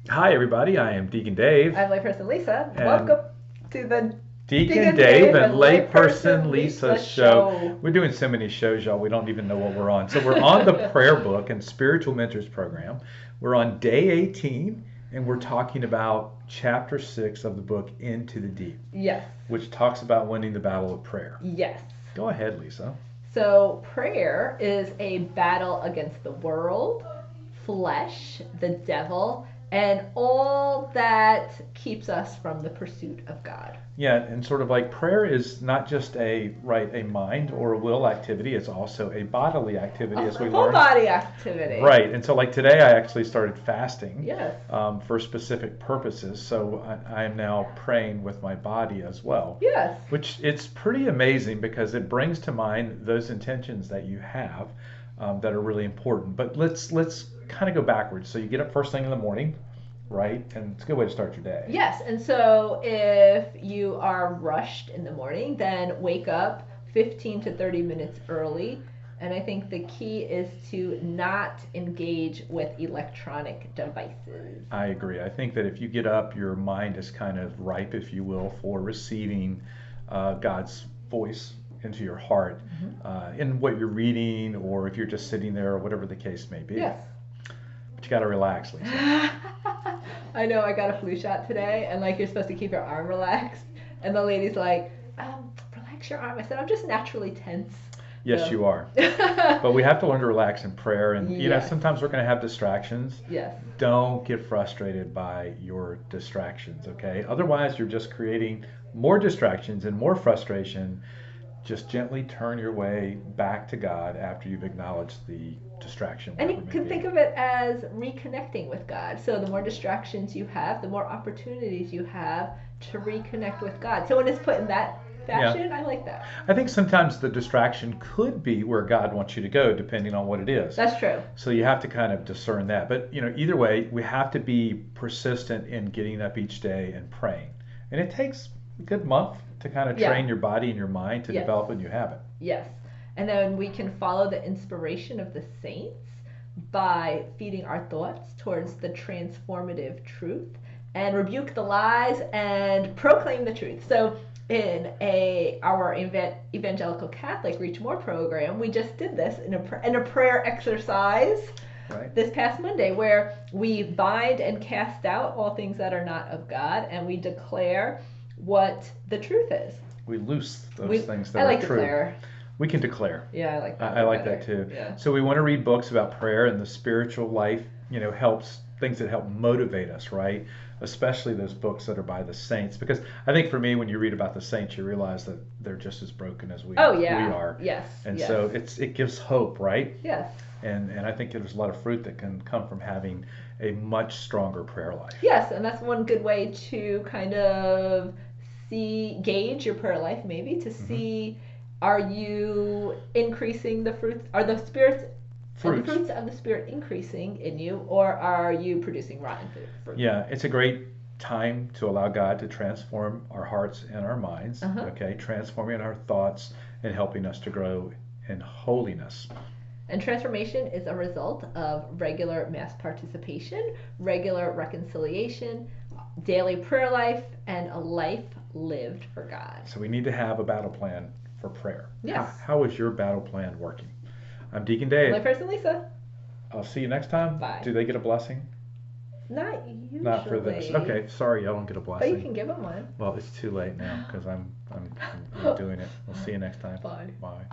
Hi, everybody. I am Deacon Dave. I'm layperson Lisa. And Welcome to the Deacon Deacon Dave Dave and and Layperson Layperson Lisa Lisa show. show. We're doing so many shows, y'all. We don't even know what we're on. So we're on the prayer book and spiritual mentors program. We're on day 18, and we're talking about chapter 6 of the book Into the Deep, Yes. which talks about winning the battle of prayer. Yes. Go ahead, Lisa. So prayer is a battle against the world, flesh, the devil, and all that keeps us from the pursuit of God. Yeah, and sort of like prayer is not just a mind or a will activity, it's also a bodily activity as A we full learn. body activity. Right, and so like today I actually started fasting Yes. for specific purposes. So I am now praying with my body as well, Yes. which it's pretty amazing because it brings to mind those intentions that you have that are really important. But let's kind of go backwards. So you get up first thing in the morning, right? And it's a good way to start your day. Yes, and so if you are rushed in the morning, then wake up 15 to 30 minutes early. And I think the key is to not engage with electronic devices. I agree. I think that if you get up, your mind is kind of ripe, if you will, for receiving God's voice into your heart in what you're reading, or if you're just sitting there, or whatever the case may be. Yes. But you got to relax, Lisa. I know I got a flu shot today, and like you're supposed to keep your arm relaxed. And the lady's like, relax your arm. I said, I'm just naturally tense. Yes, So. you are. But we have to learn to relax in prayer. And, Yes. sometimes we're going to have distractions. Yes. Don't get frustrated by your distractions, okay? Otherwise, you're just creating more distractions and more frustration. Just gently turn your way back to God after you've acknowledged the distraction. And you can think of it as reconnecting with God. So the more distractions you have, the more opportunities you have to reconnect with God. So when it's put in that fashion, I like that. I think sometimes the distraction could be where God wants you to go, depending on what it is. That's true. So you have to kind of discern that. But either way, we have to be persistent in getting up each day and praying. And it takes a good month to kind of train your body and your mind to develop a new habit. Yes. And then we can follow the inspiration of the saints by feeding our thoughts towards the transformative truth and rebuke the lies and proclaim the truth. So in our evangelical Catholic Reach More program, we just did this in a prayer exercise this past Monday, where we bind and cast out all things that are not of God, and we declare what the truth is. We loose those things that are true. Declare. We can declare. Yeah, I like that. I like that too. Yeah. So we want to read books about prayer and the spiritual life, helps things that help motivate us, right? Especially those books that are by the saints. Because I think for me, when you read about the saints, you realize that they're just as broken as we are. Yes. And so it gives hope, right? Yes. And I think there's a lot of fruit that can come from having a much stronger prayer life. Yes, and that's one good way to kind of gauge your prayer life, maybe to see, are you increasing the fruits? Are the fruits of the Spirit increasing in you, or are you producing rotten fruit? Yeah, it's a great time to allow God to transform our hearts and our minds, okay? Transforming our thoughts and helping us to grow in holiness. And transformation is a result of regular mass participation, regular reconciliation, daily prayer life, and a life lived for God. So we need to have a battle plan for prayer. Yes. How is your battle plan working? I'm Deacon Dave. Layperson Lisa. I'll see you next time. Bye. Do they get a blessing? Not usually. Not for this. Okay, sorry, I don't get a blessing. But you can give them one. Well, it's too late now because I'm doing it. We'll see you next time. Bye. Bye.